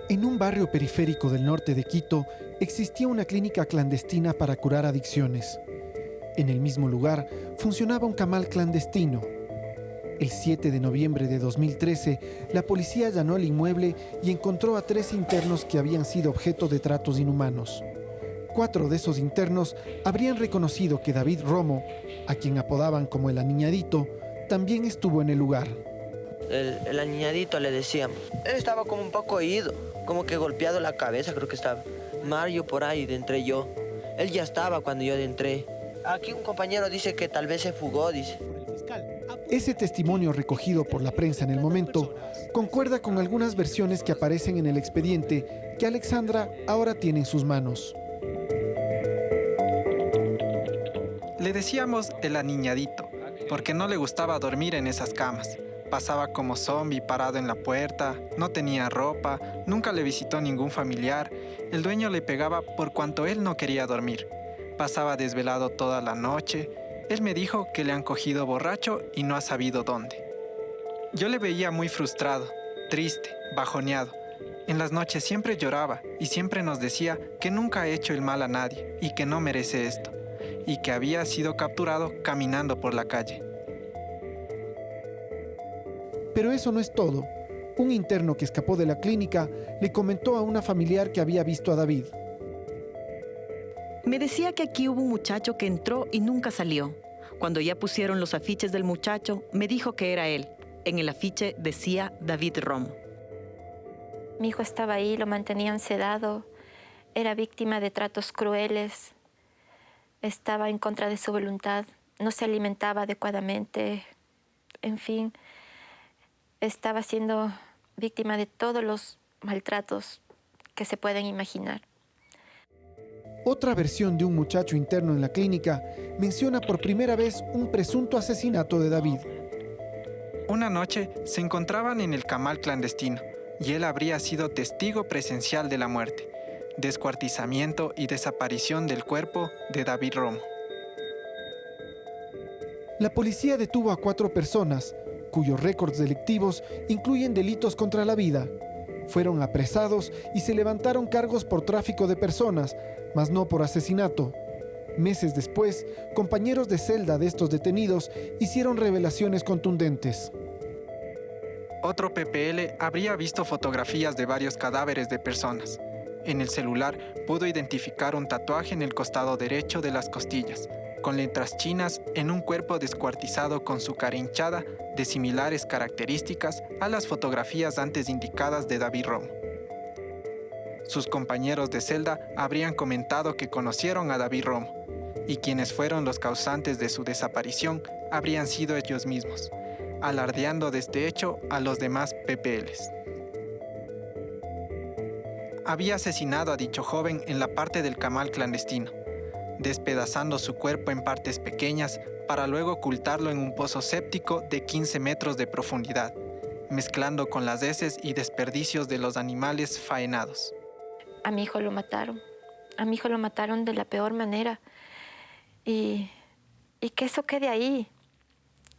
En un barrio periférico del norte de Quito existía una clínica clandestina para curar adicciones. En el mismo lugar funcionaba un camal clandestino. El 7 de noviembre de 2013, la policía allanó el inmueble y encontró a 3 internos que habían sido objeto de tratos inhumanos. 4 de esos internos habrían reconocido que David Romo, a quien apodaban como el Aniñadito, también estuvo en el lugar. El Aniñadito le decíamos. Él estaba como un poco oído, como que golpeado la cabeza, creo que estaba. Mario por ahí, entré yo. Él ya estaba cuando yo entré. Aquí un compañero dice que tal vez se fugó, dice. Ese testimonio recogido por la prensa en el momento concuerda con algunas versiones que aparecen en el expediente que Alexandra ahora tiene en sus manos. Le decíamos el Aniñadito, porque no le gustaba dormir en esas camas. Pasaba como zombie parado en la puerta, no tenía ropa, nunca le visitó ningún familiar. El dueño le pegaba por cuanto él no quería dormir. Pasaba desvelado toda la noche. Él me dijo que le han cogido borracho y no ha sabido dónde. Yo le veía muy frustrado, triste, bajoneado. En las noches siempre lloraba y siempre nos decía que nunca ha hecho el mal a nadie y que no merece esto, y que había sido capturado caminando por la calle. Pero eso no es todo. Un interno que escapó de la clínica le comentó a una familiar que había visto a David. Me decía que aquí hubo un muchacho que entró y nunca salió. Cuando ya pusieron los afiches del muchacho, me dijo que era él. En el afiche decía David Romo. Mi hijo estaba ahí, lo mantenían sedado, era víctima de tratos crueles, estaba en contra de su voluntad, no se alimentaba adecuadamente, en fin, estaba siendo víctima de todos los maltratos que se pueden imaginar. Otra versión de un muchacho interno en la clínica menciona por primera vez un presunto asesinato de David. Una noche se encontraban en el camal clandestino y él habría sido testigo presencial de la muerte, descuartizamiento y desaparición del cuerpo de David Romo. La policía detuvo a 4 personas, cuyos récords delictivos incluyen delitos contra la vida. Fueron apresados y se levantaron cargos por tráfico de personas, mas no por asesinato. Meses después, compañeros de celda de estos detenidos hicieron revelaciones contundentes. Otro PPL habría visto fotografías de varios cadáveres de personas. En el celular pudo identificar un tatuaje en el costado derecho de las costillas, con letras chinas en un cuerpo descuartizado con su cara hinchada de similares características a las fotografías antes indicadas de David Romo. Sus compañeros de celda habrían comentado que conocieron a David Romo y quienes fueron los causantes de su desaparición habrían sido ellos mismos, alardeando de este hecho a los demás PPLs. Había asesinado a dicho joven en la parte del camal clandestino, despedazando su cuerpo en partes pequeñas para luego ocultarlo en un pozo séptico de 15 metros de profundidad, mezclando con las heces y desperdicios de los animales faenados. A mi hijo lo mataron. A mi hijo lo mataron de la peor manera. Y que eso quede ahí,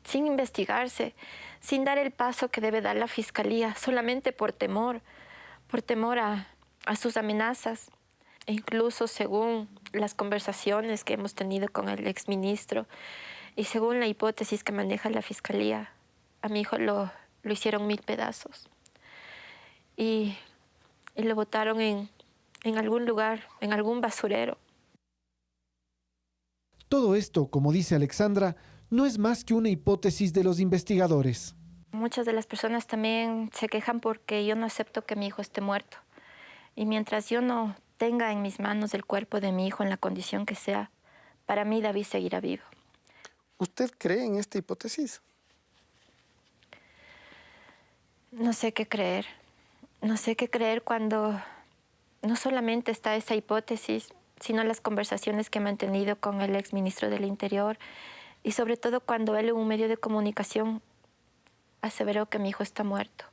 sin investigarse, sin dar el paso que debe dar la fiscalía, solamente por temor a sus amenazas. E incluso según las conversaciones que hemos tenido con el exministro y según la hipótesis que maneja la fiscalía, a mi hijo lo hicieron 1000 pedazos. Y lo botaron en algún lugar, en algún basurero. Todo esto, como dice Alexandra, no es más que una hipótesis de los investigadores. Muchas de las personas también se quejan porque yo no acepto que mi hijo esté muerto. Y mientras yo no tenga en mis manos el cuerpo de mi hijo en la condición que sea, para mí David seguirá vivo. ¿Usted cree en esta hipótesis? No sé qué creer. No sé qué creer cuando no solamente está esa hipótesis, sino las conversaciones que he mantenido con el exministro del Interior y sobre todo cuando él en un medio de comunicación aseveró que mi hijo está muerto.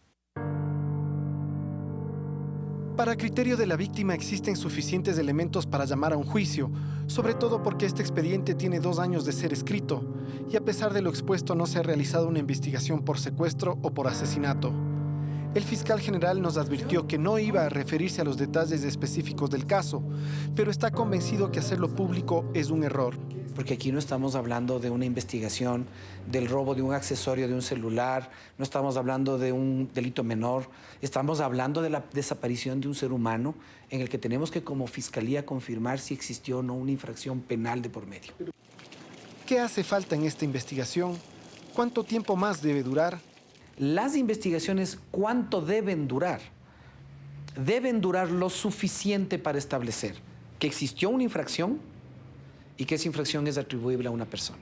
Para criterio de la víctima existen suficientes elementos para llamar a un juicio, sobre todo porque este expediente tiene 2 años de ser escrito y a pesar de lo expuesto no se ha realizado una investigación por secuestro o por asesinato. El fiscal general nos advirtió que no iba a referirse a los detalles específicos del caso, pero está convencido que hacerlo público es un error. Porque aquí no estamos hablando de una investigación del robo de un accesorio de un celular, no estamos hablando de un delito menor, estamos hablando de la desaparición de un ser humano en el que tenemos que como fiscalía confirmar si existió o no una infracción penal de por medio. ¿Qué hace falta en esta investigación? ¿Cuánto tiempo más debe durar? Las investigaciones, ¿cuánto deben durar? Deben durar lo suficiente para establecer que existió una infracción y que esa infracción es atribuible a una persona.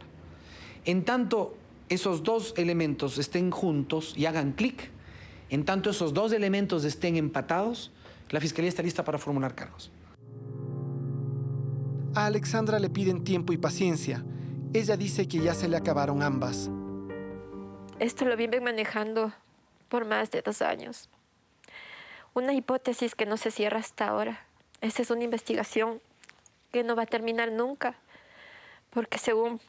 En tanto esos dos elementos estén juntos y hagan clic, en tanto esos dos elementos estén empatados, la Fiscalía está lista para formular cargos. A Alexandra le piden tiempo y paciencia. Ella dice que ya se le acabaron ambas. Esto lo viven manejando por más de 2 años. Una hipótesis que no se cierra hasta ahora. Esa es una investigación que no va a terminar nunca, porque según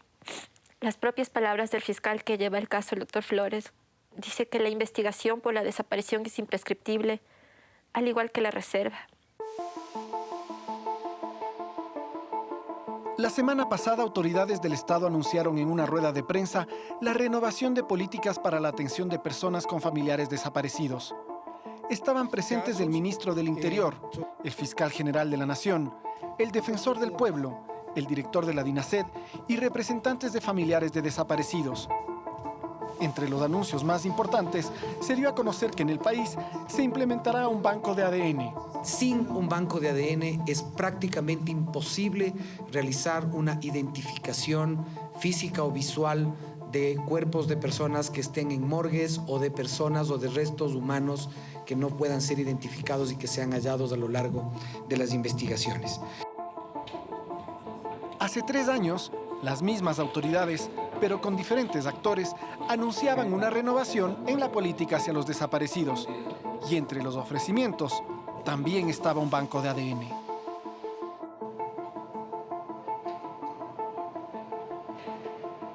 las propias palabras del fiscal que lleva el caso, el doctor Flores, dice que la investigación por la desaparición es imprescriptible, al igual que la reserva. La semana pasada, autoridades del Estado anunciaron en una rueda de prensa la renovación de políticas para la atención de personas con familiares desaparecidos. Estaban presentes el ministro del Interior, el fiscal general de la Nación, el defensor del pueblo, el director de la DINASED y representantes de familiares de desaparecidos. Entre los anuncios más importantes, se dio a conocer que en el país se implementará un banco de ADN. Sin un banco de ADN es prácticamente imposible realizar una identificación física o visual de cuerpos de personas que estén en morgues o de personas o de restos humanos que no puedan ser identificados y que sean hallados a lo largo de las investigaciones. Hace 3 años, las mismas autoridades, pero con diferentes actores, anunciaban una renovación en la política hacia los desaparecidos. Y entre los ofrecimientos, también estaba un banco de ADN.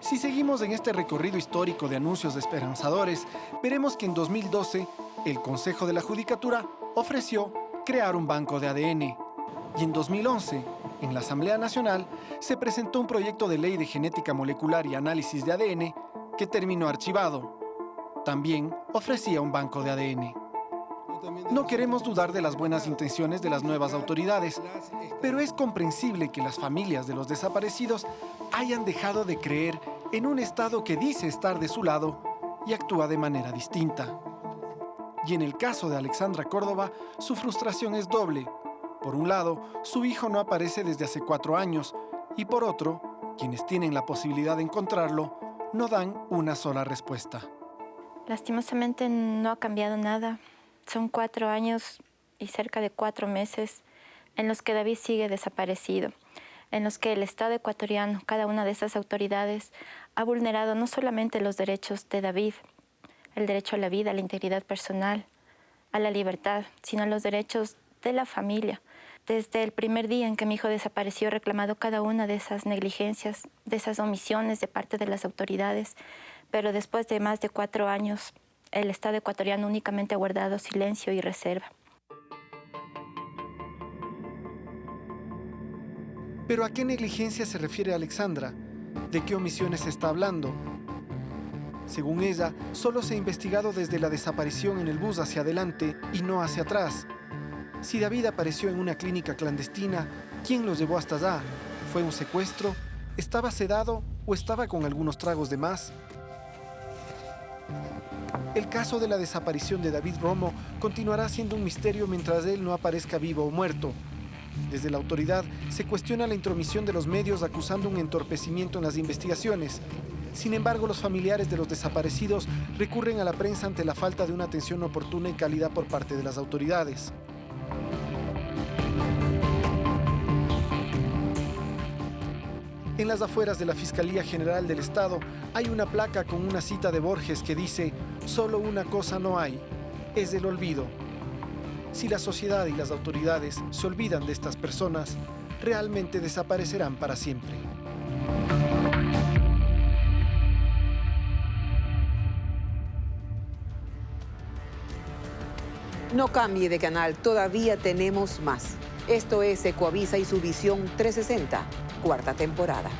Si seguimos en este recorrido histórico de anuncios esperanzadores, veremos que en 2012, el Consejo de la Judicatura ofreció crear un banco de ADN. Y en 2011, en la Asamblea Nacional, se presentó un proyecto de ley de genética molecular y análisis de ADN que terminó archivado. También ofrecía un banco de ADN. No queremos dudar de las buenas intenciones de las nuevas autoridades, pero es comprensible que las familias de los desaparecidos hayan dejado de creer en un Estado que dice estar de su lado y actúa de manera distinta. Y en el caso de Alexandra Córdoba, su frustración es doble. Por un lado, su hijo no aparece desde hace 4 años, y por otro, quienes tienen la posibilidad de encontrarlo no dan una sola respuesta. Lastimosamente no ha cambiado nada. Son 4 años y cerca de 4 meses en los que David sigue desaparecido, en los que el Estado ecuatoriano, cada una de esas autoridades, ha vulnerado no solamente los derechos de David, el derecho a la vida, a la integridad personal, a la libertad, sino los derechos de la familia. Desde el primer día en que mi hijo desapareció, he reclamado cada una de esas negligencias, de esas omisiones de parte de las autoridades, pero después de más de 4 años, el Estado ecuatoriano únicamente ha guardado silencio y reserva. ¿Pero a qué negligencia se refiere Alexandra? ¿De qué omisiones se está hablando? Según ella, solo se ha investigado desde la desaparición en el bus hacia adelante y no hacia atrás. Si David apareció en una clínica clandestina, ¿quién lo llevó hasta allá? ¿Fue un secuestro? ¿Estaba sedado o estaba con algunos tragos de más? El caso de la desaparición de David Romo continuará siendo un misterio mientras él no aparezca vivo o muerto. Desde la autoridad se cuestiona la intromisión de los medios acusando un entorpecimiento en las investigaciones. Sin embargo, los familiares de los desaparecidos recurren a la prensa ante la falta de una atención oportuna y cálida por parte de las autoridades. En las afueras de la Fiscalía General del Estado hay una placa con una cita de Borges que dice: «Solo una cosa no hay, es el olvido». Si la sociedad y las autoridades se olvidan de estas personas, realmente desaparecerán para siempre. No cambie de canal, todavía tenemos más. Esto es Ecoavisa y su Visión 360, cuarta temporada.